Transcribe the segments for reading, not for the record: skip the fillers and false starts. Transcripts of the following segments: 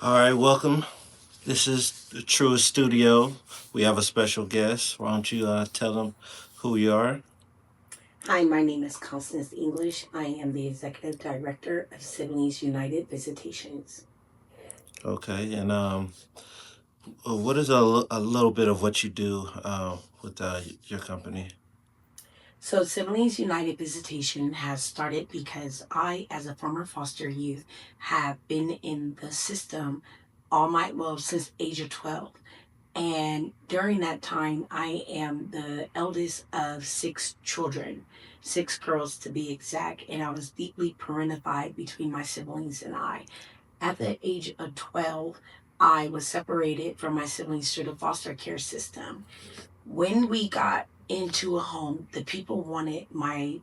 All right, welcome. This is the Truest Studio. We have a special guest. Why don't you tell them who you are? Hi, my name is Constance English. I am the Executive Director of Siblings United Visitations. Okay, and what is a little bit of what you do with your company? So, Siblings United Visitation has started because I, as a former foster youth, have been in the system since age of 12. And during that time, I am the eldest of six children, six girls to be exact. And I was deeply parentified between my siblings and I. At the age of 12, I was separated from my siblings through the foster care system. When we got into a home, the people wanted my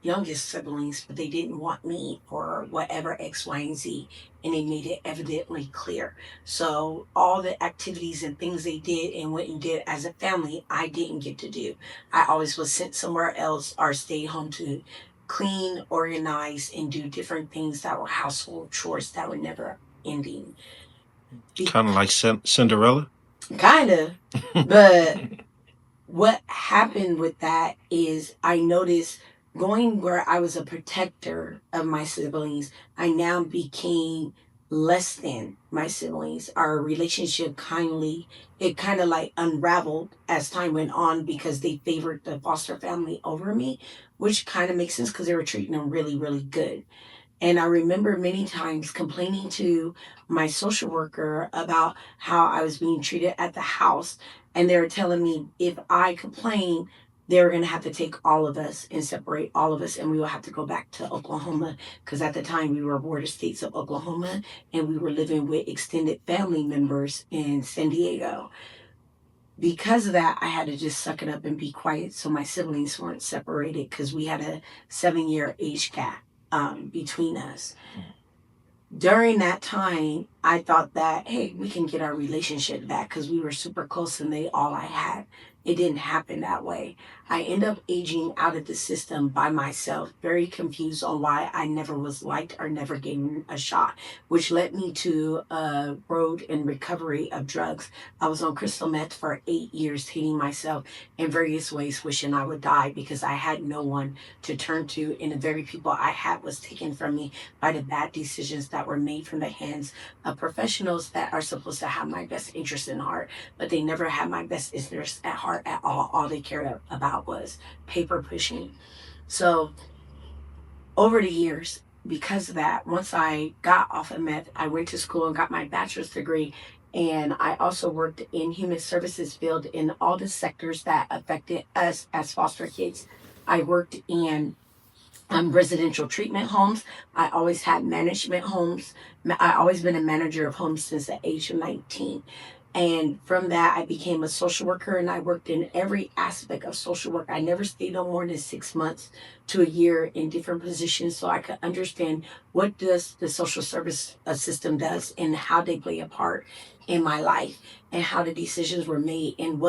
youngest siblings, but they didn't want me for whatever X, Y, and Z. And they made it evidently clear. So all the activities and things they did and what you did as a family, I didn't get to do. I always was sent somewhere else or stayed home to clean, organize, and do different things that were household chores that were never ending. Kind of like Cinderella. Kind of, but what happened with that is I noticed going where I was a protector of my siblings, I now became less than my siblings. Our relationship it kind of like unraveled as time went on because they favored the foster family over me, which kind of makes sense because they were treating them really, really good. And I remember many times complaining to my social worker about how I was being treated at the house. And they were telling me if I complained, they were going to have to take all of us and separate all of us, and we will have to go back to Oklahoma because at the time we were border states of Oklahoma and we were living with extended family members in San Diego. Because of that, I had to just suck it up and be quiet so my siblings weren't separated because we had a 7-year age gap between us. During that time, I thought that, hey, we can get our relationship back because we were super close and they all I had. It didn't happen that way. I end up aging out of the system by myself, very confused on why I never was liked or never gave a shot, which led me to a road in recovery of drugs. I was on crystal meth for 8 years, hating myself in various ways, wishing I would die because I had no one to turn to, and the very people I had was taken from me by the bad decisions that were made from the hands of professionals that are supposed to have my best interest in heart, but they never had my best interest at heart at all. All they cared about was paper pushing. So over the years, because of that, once I got off of meth, I went to school and got my bachelor's degree. And I also worked in human services field in all the sectors that affected us as foster kids. I worked in residential treatment homes. I always had management homes. I always been a manager of homes since the age of 19. And from that, I became a social worker and I worked in every aspect of social work. I never stayed no more than 6 months to a year in different positions so I could understand what does the social service system does and how they play a part in my life and how the decisions were made and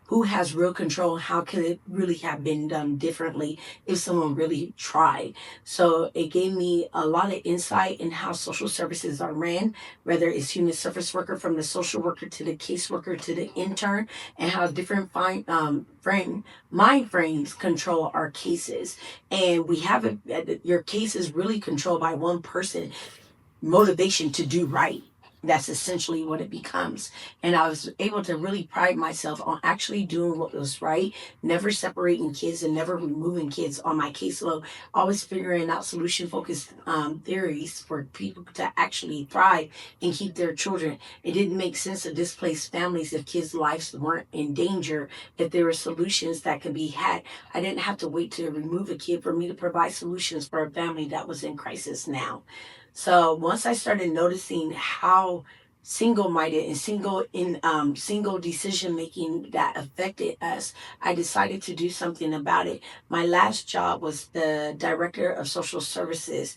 who has real control, how could it really have been done differently if someone really tried. So it gave me a lot of insight in how social services are ran, whether it's human service worker from the social worker to the caseworker to the intern, and how different mind frames control our cases. And we have your case is really controlled by one person motivation to do right. That's essentially what it becomes. And I was able to really pride myself on actually doing what was right, never separating kids and never removing kids on my caseload, always figuring out solution focused theories for people to actually thrive and keep their children. It didn't make sense to displace families if kids' lives weren't in danger, if there were solutions that could be had. I didn't have to wait to remove a kid for me to provide solutions for a family that was in crisis now. So once I started noticing how single-minded and single decision making that affected us, I decided to do something about it. My last job was the director of social services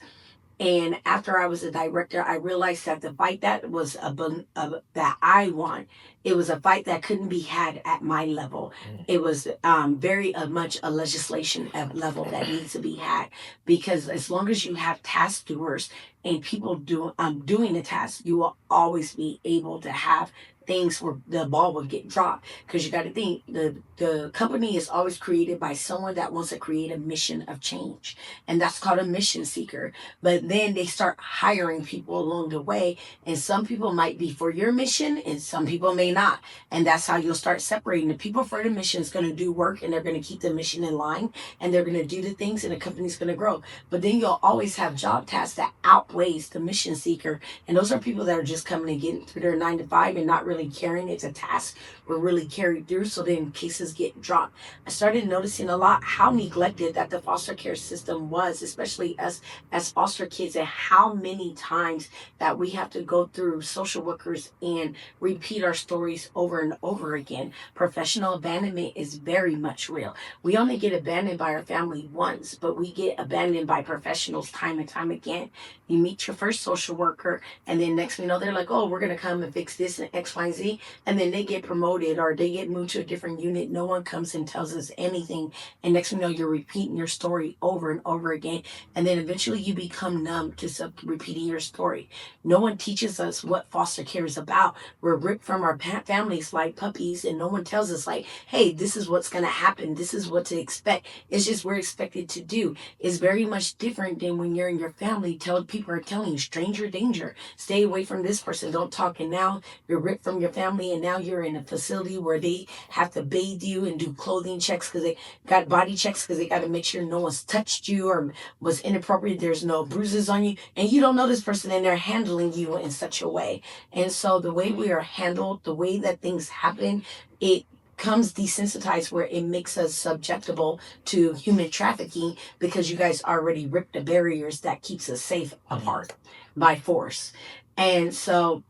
And after I was a director, I realized that the fight that was that I won, it was a fight that couldn't be had at my level. It was very much a legislation level that needs to be had, because as long as you have task doers and people doing the task, you will always be able to have things where the ball will get dropped. Because you got to think, the company is always created by someone that wants to create a mission of change, and that's called a mission seeker. But then they start hiring people along the way, and some people might be for your mission and some people may not. And that's how you'll start separating. The people for the mission is going to do work, and they're going to keep the mission in line, and they're going to do the things, and the company's going to grow. But then you'll always have job tasks that outweighs the mission seeker, and those are people that are just coming and getting through their 9 to 5 and not really caring if the task were really carried through. So then cases get dropped. I started noticing a lot how neglected that the foster care system was, especially us as foster kids, and how many times that we have to go through social workers and repeat our stories over and over again. Professional abandonment is very much real. We only get abandoned by our family once, but we get abandoned by professionals time and time again. You meet your first social worker, and then next thing you know, they're like, oh, we're going to come and fix this and X, Y, and Z. And then they get promoted or they get moved to a different unit. No one comes and tells us anything. And next thing you know, you're repeating your story over and over again. And then eventually you become numb to repeating your story. No one teaches us what foster care is about. We're ripped from our families like puppies, and no one tells us, like, hey, this is what's going to happen. This is what to expect. It's just we're expected to do. It's very much different than when you're in your family. People are telling you, stranger danger. Stay away from this person. Don't talk. And now you're ripped from your family, and now you're in a facility where they have to bathe you and do clothing checks because they got body checks because they got to make sure no one's touched you or was inappropriate. There's no bruises on you, and you don't know this person, and they're handling you in such a way. And so the way we are handled, the way that things happen, it comes desensitized where it makes us subjectable to human trafficking, because you guys already ripped the barriers that keeps us safe apart by force. And so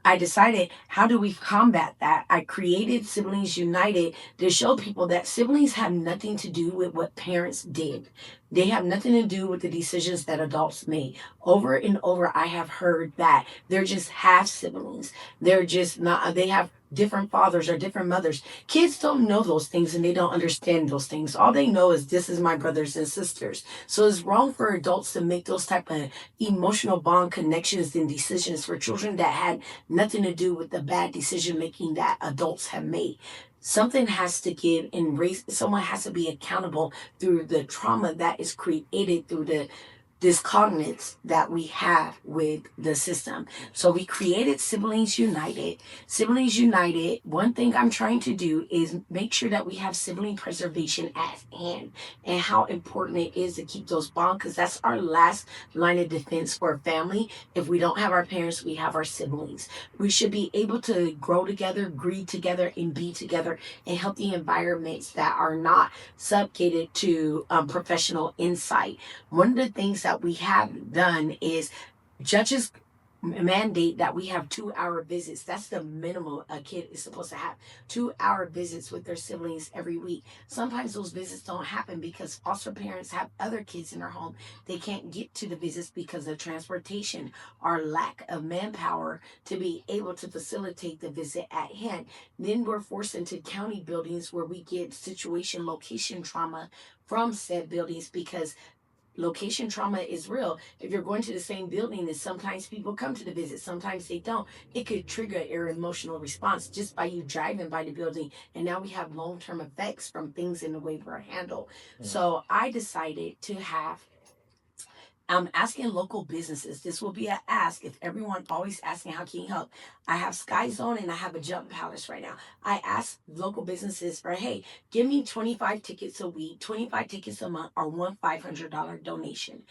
I decided, how do we combat that? I created Siblings United to show people that siblings have nothing to do with what parents did. They have nothing to do with the decisions that adults made. Over and over, I have heard that they're just half siblings. They're just not, they have different fathers or different mothers. Kids don't know those things, and they don't understand those things. All they know is this is my brothers and sisters. So it's wrong for adults to make those type of emotional bond connections and decisions for children that had nothing to do with the bad decision making that adults have made. Something has to give, and someone has to be accountable through the trauma that is created through the discognates that we have with the system. So we created Siblings United. Siblings United, one thing I'm trying to do is make sure that we have sibling preservation at hand, and how important it is to keep those bonds, because that's our last line of defense for a family. If we don't have our parents, we have our siblings. We should be able to grow together, grieve together, and be together in healthy environments that are not subjugated to professional insight. One of the things that we have done is judges mandate that we have 2 hour visits. That's the minimum a kid is supposed to have. 2 hour visits with their siblings every week. Sometimes those visits don't happen because foster parents have other kids in their home. They can't get to the visits because of transportation or lack of manpower to be able to facilitate the visit at hand. Then we're forced into county buildings where we get situation location trauma from said buildings, because location trauma is real. If you're going to the same building, and sometimes people come to the visit, sometimes they don't, it could trigger your emotional response just by you driving by the building. And now we have long-term effects from things in the way we're handled. So I decided to have, I'm asking local businesses. This will be an ask if everyone always asking how can you help. I have Sky Zone and I have a Jump Palace right now. I ask local businesses for, hey, give me 25 tickets a week, 25 tickets a month, or one $500 donation.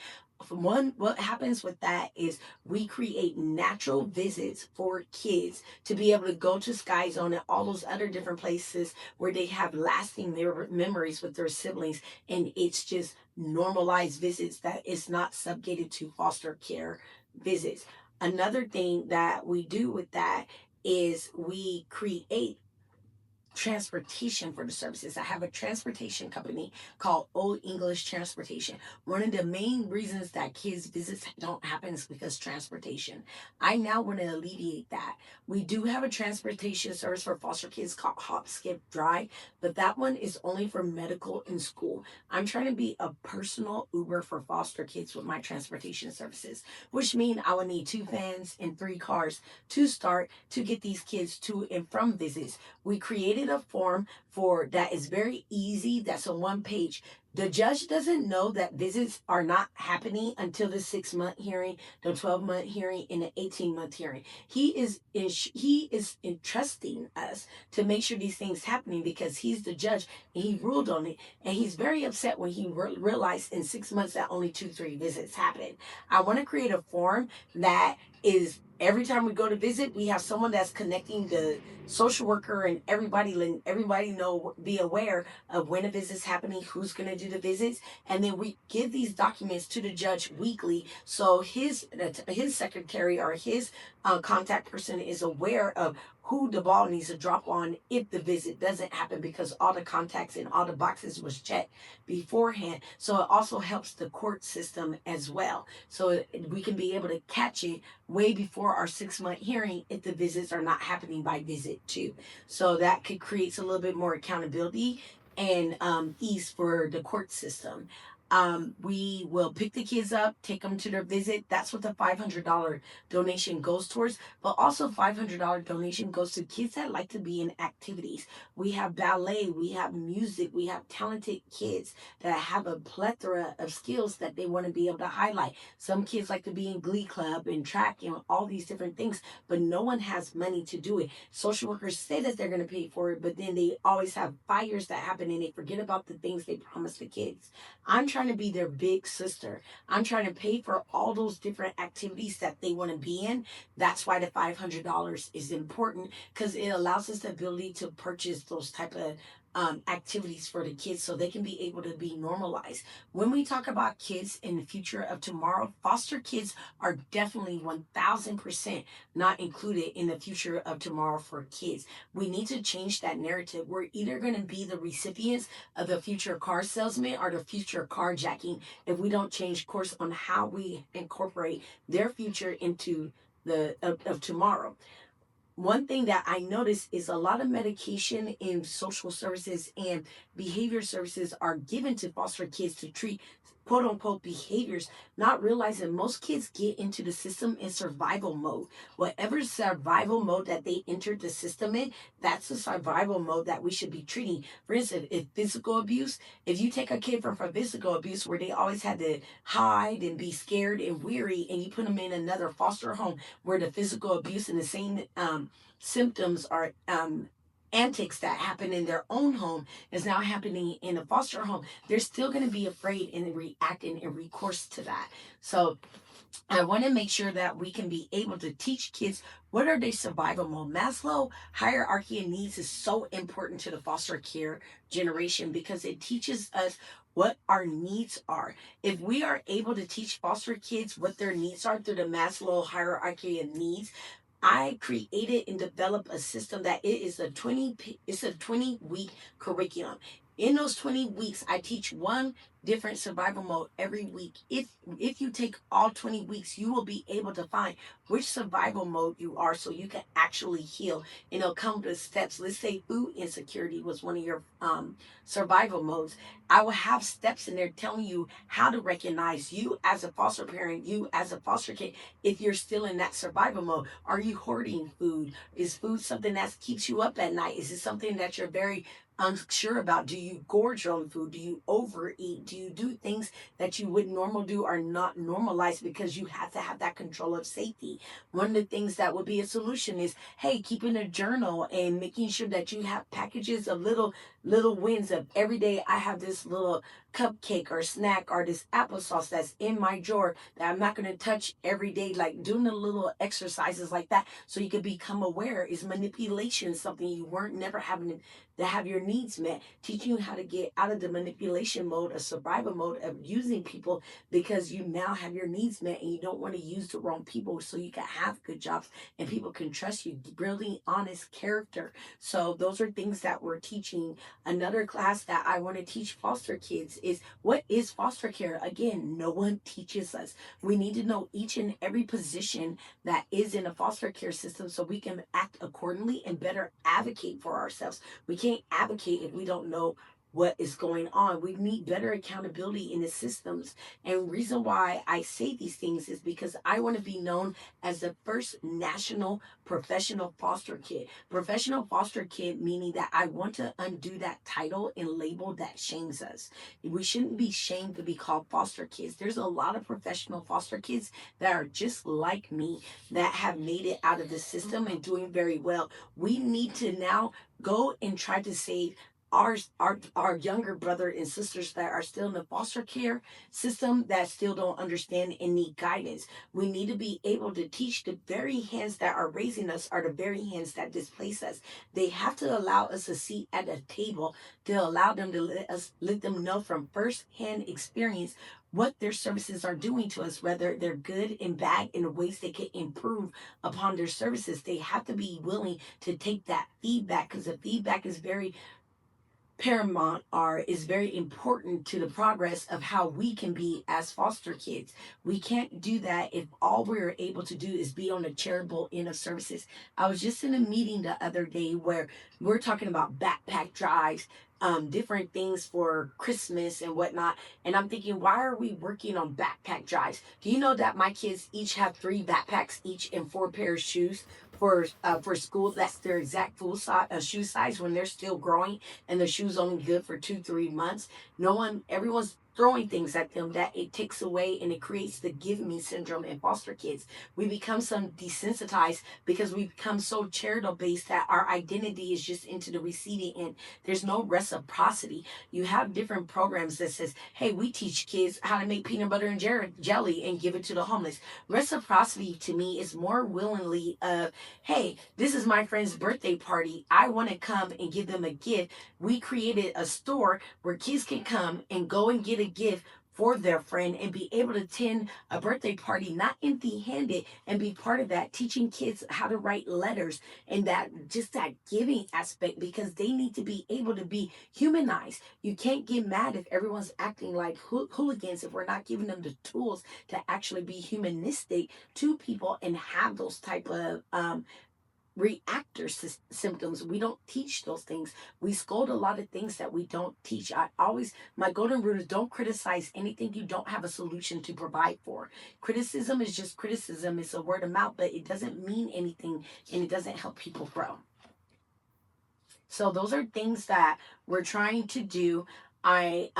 One, what happens with that is we create natural visits for kids to be able to go to Sky Zone and all those other different places where they have lasting memories with their siblings, and it's just normalized visits that is not subjected to foster care visits. Another thing that we do with that is we create transportation for the services. I have a transportation company called Old English Transportation. One of the main reasons that kids' visits don't happen is because transportation. I now want to alleviate that. We do have a transportation service for foster kids called Hop, Skip, Drive, but that one is only for medical and school. I'm trying to be a personal Uber for foster kids with my transportation services, which means I will need 2 vans and 3 cars to start to get these kids to and from visits. We created a form for that is very easy. That's on one page. The judge doesn't know that visits are not happening until the 6 month hearing, the 12 month hearing, and the 18 month hearing. He is entrusting us to make sure these things happening because he's the judge and he ruled on it. And he's very upset when he realized in 6 months that only 3 visits happened. I want to create a form that is every time we go to visit, we have someone that's connecting the social worker and everybody, letting everybody know, be aware of when a visit's happening, who's going to do the visits, and then we give these documents to the judge weekly, so his secretary or his contact person is aware of who the ball needs to drop on if the visit doesn't happen because all the contacts and all the boxes was checked beforehand. So it also helps the court system as well. So we can be able to catch it way before our 6 month hearing if the visits are not happening by visit 2. So that could create a little bit more accountability and ease for the court system. We will pick the kids up, take them to their visit. That's what the $500 donation goes towards. But also $500 donation goes to kids that like to be in activities. We have ballet, we have music, we have talented kids that have a plethora of skills that they want to be able to highlight. Some kids like to be in glee club and track and all these different things, but no one has money to do it. Social workers say that they're going to pay for it, but then they always have fires that happen and they forget about the things they promised the kids. I'm trying to be their big sister. I'm trying to pay for all those different activities that they want to be in. That's why the $500 is important because it allows us the ability to purchase those type of activities for the kids so they can be able to be normalized. When we talk about kids in the future of tomorrow, foster kids are definitely 1000% not included in the future of tomorrow for kids. We need to change that narrative. We're either going to be the recipients of the future car salesman or the future carjacking if we don't change course on how we incorporate their future into the of tomorrow. One thing that I noticed is a lot of medication in social services and behavior services are given to foster kids to treat quote unquote behaviors, not realizing most kids get into the system in survival mode. Whatever survival mode that they entered the system in, that's the survival mode that we should be treating. For instance, if physical abuse, if you take a kid from physical abuse where they always had to hide and be scared and weary, and you put them in another foster home where the physical abuse and the same symptoms are antics that happen in their own home is now happening in a foster home, they're still going to be afraid and reacting in recourse to that. So I want to make sure that we can be able to teach kids what are their survival mode. Maslow hierarchy of needs is so important to the foster care generation because it teaches us what our needs are. If we are able to teach foster kids what their needs are through the Maslow hierarchy of needs, I created and developed a system that it is it's a 20-week curriculum. In those 20 weeks, I teach one different survival mode every week. If you take all 20 weeks, you will be able to find which survival mode you are so you can actually heal. And it'll come to steps. Let's say food insecurity was one of your survival modes. I will have steps in there telling you how to recognize you as a foster parent, you as a foster kid, if you're still in that survival mode. Are you hoarding food? Is food something that keeps you up at night? Is it something that you're very unsure about? Do you gorge on food? Do you overeat? Do you do things that you would normal do are not normalized because you have to have that control of safety? One of the things that would be a solution is, hey, keeping a journal and making sure that you have packages of little little wins of every day I have this little cupcake or snack or this applesauce that's in my drawer that I'm not going to touch every day, like doing the little exercises like that so you can become aware. Is manipulation something you weren't never having to have your needs met? Teaching you how to get out of the manipulation mode, a survival mode of using people because you now have your needs met and you don't want to use the wrong people so you can have good jobs and people can trust you. Building honest character. So those are things that we're teaching. Another class that I want to teach foster kids is what is foster care. Again, no one teaches us. We need to know each and every position that is in a foster care system so we can act accordingly and better advocate for ourselves. We can't advocate if we don't know what is going on. We need better accountability in the systems. And reason why I say these things is because I want to be known as the first national professional foster kid. Professional foster kid meaning that I want to undo that title and label that shames us. We shouldn't be shamed to be called foster kids. There's a lot of professional foster kids that are just like me that have made it out of the system and doing very well. We need to now go and try to save our younger brother and sisters that are still in the foster care system that still don't understand and need guidance. We need to be able to teach the very hands that are raising us are the very hands that displace us. They have to allow us a seat at a table to allow them to let them know from first hand experience what their services are doing to us, whether they're good and bad in the ways they can improve upon their services. They have to be willing to take that feedback because the feedback is very paramount or is very important to the progress of how we can be as foster kids. We can't do that if all we're able to do is be on the charitable end of services. I was just in a meeting the other day where we're talking about backpack drives, different things for Christmas and whatnot. And I'm thinking, why are we working on backpack drives? Do you know that my kids each have 3 backpacks each and 4 pairs of shoes for school? That's their exact full size shoe size when they're still growing and the shoe's only good for 2 3 months. No one Everyone's throwing things at them that it takes away and it creates the give me syndrome in foster kids. We become some desensitized because we become so charitable based that our identity is just into the receiving end. There's no reciprocity. You have different programs that says, hey, we teach kids how to make peanut butter and jelly and give it to the homeless. Reciprocity to me is more willingly of, hey, this is my friend's birthday party, I want to come and give them a gift. We created a store where kids can come and go and get a gift for their friend and be able to attend a birthday party not empty handed and be part of that, teaching kids how to write letters and that just that giving aspect because they need to be able to be humanized. You can't get mad if everyone's acting like hooligans if we're not giving them the tools to actually be humanistic to people and have those type of reactor symptoms. We don't teach those things. We scold a lot of things that we don't teach. I always, my golden rule is don't criticize anything you don't have a solution to provide for. Criticism is just criticism. It's a word of mouth, but it doesn't mean anything and it doesn't help people grow. So those are things that we're trying to do. My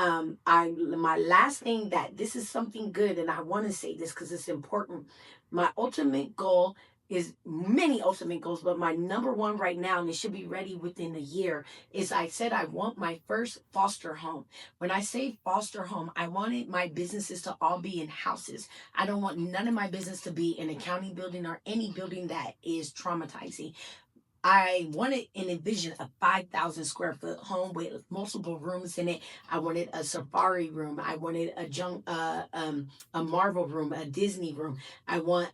last thing, that this is something good and I want to say this because it's important. My ultimate goal is many ultimate goals, but my number one right now, and it should be ready within a year, is I said I want my first foster home. When I say foster home, I wanted my businesses to all be in houses. I don't want none of my business to be in a county building or any building that is traumatizing. I wanted and envisioned a 5,000 square foot home with multiple rooms in it. I wanted a safari room. I wanted a Marvel room, a Disney room. I want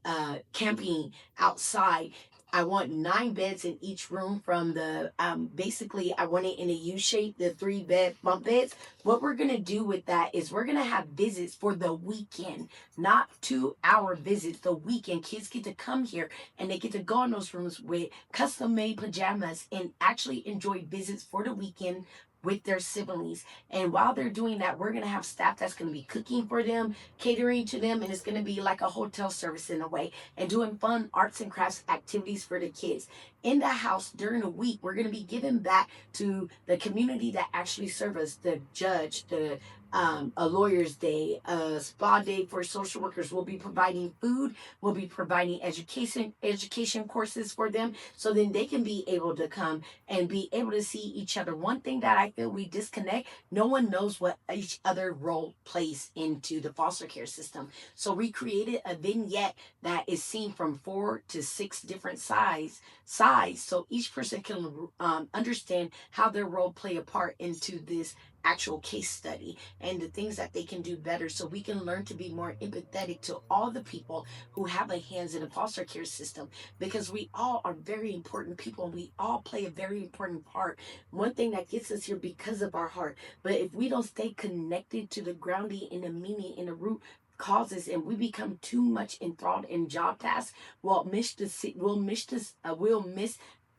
camping outside. I want 9 beds in each room from the, basically, I want it in a U shape, the 3 bed bunk beds. What we're going to do with that is we're going to have visits for the weekend, not 2 hour visits. The weekend, kids get to come here and they get to go in those rooms with custom made pajamas and actually enjoy visits for the weekend with their siblings. And while they're doing that, we're going to have staff that's going to be cooking for them, catering to them, and it's going to be like a hotel service in a way, and doing fun arts and crafts activities for the kids. In the house during the week, we're going to be giving back to the community that actually serve us, the judge, the a lawyer's day, a spa day for social workers. We'll be providing food. We'll be providing education courses for them, so then they can be able to come and be able to see each other. One thing that I feel we disconnect, no one knows what each other role plays into the foster care system. So we created a vignette that is seen from 4 to 6 different size, so each person can understand how their role play a part into this actual case study and the things that they can do better, so we can learn to be more empathetic to all the people who have a hands in the foster care system, because we all are very important people and we all play a very important part. One thing that gets us here because of our heart, but if we don't stay connected to the grounding and the meaning and the root causes, and we become too much enthralled in job tasks, we'll miss the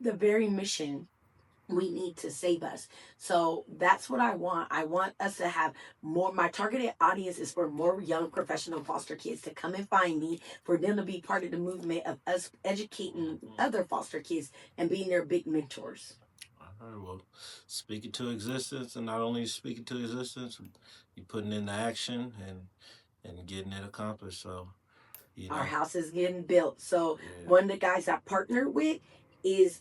very mission we need to save us. So that's what I want. I want us to have more. My targeted audience is for more young professional foster kids to come and find me, for them to be part of the movement of us educating other foster kids and being their big mentors. All right, well, speak it to existence, and not only speak it to existence, you putting into action and getting it accomplished. So, Our house is getting built. So yeah. one of the guys I partnered with is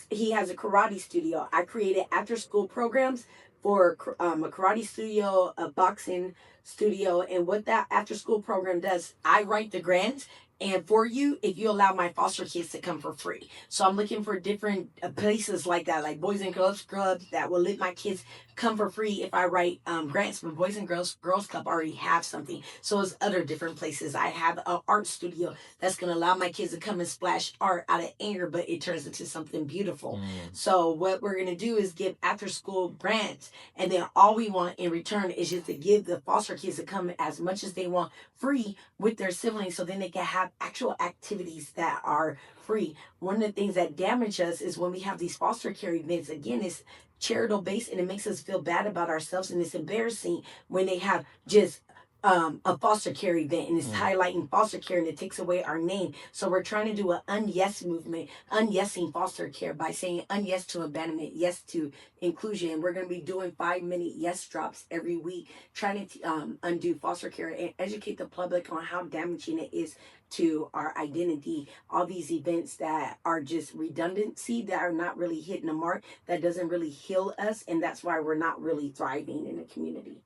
he has a karate studio. I created after school programs for a karate studio, a boxing studio, and what that after school program does, I write the grants. And for you, if you allow my foster kids to come for free. So I'm looking for different places like that, like Boys and Girls Clubs that will let my kids come for free if I write grants. But Boys and Girls Club already have something. So it's other different places. I have an art studio that's going to allow my kids to come and splash art out of anger, but it turns into something beautiful. So what we're going to do is give after school grants, and then all we want in return is just to give the foster kids to come as much as they want free with their siblings, so then they can have actual activities that are free. One of the things that damage us is when we have these foster care events. Again, it's charitable based, and it makes us feel bad about ourselves, and it's embarrassing when they have just a foster care event, and it's highlighting foster care, and it takes away our name. So we're trying to do an unyes movement, unyesing foster care, by saying unyes to abandonment, yes to inclusion. And we're going to be doing 5-minute yes drops every week, trying to undo foster care and educate the public on how damaging it is to our identity. All these events that are just redundancy, that are not really hitting the mark, that doesn't really heal us, and that's why we're not really thriving in the community.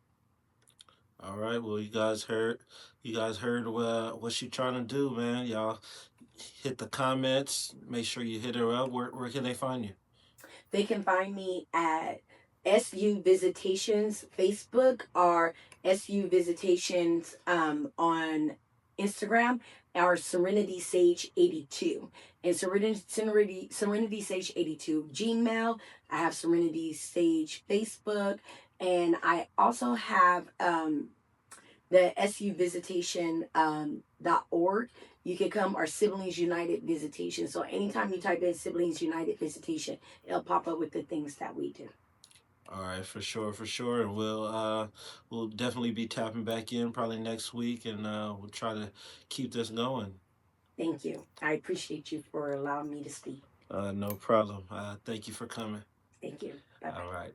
All right. Well, you guys heard what she trying to do, man. Y'all hit the comments. Make sure you hit her up. Where can they find you? They can find me at SU Visitations Facebook, or SU Visitations on Instagram, or Serenity Sage 82. And Serenity Sage 82 Gmail. I have Serenity Sage Facebook. And I also have the SU Visitation .org. You can come, our Siblings United Visitation. So anytime you type in Siblings United Visitation, it'll pop up with the things that we do. All right, for sure, and we'll definitely be tapping back in probably next week, and we'll try to keep this going. Thank you. I appreciate you for allowing me to speak. No problem. Thank you for coming. Thank you. Bye bye. All right.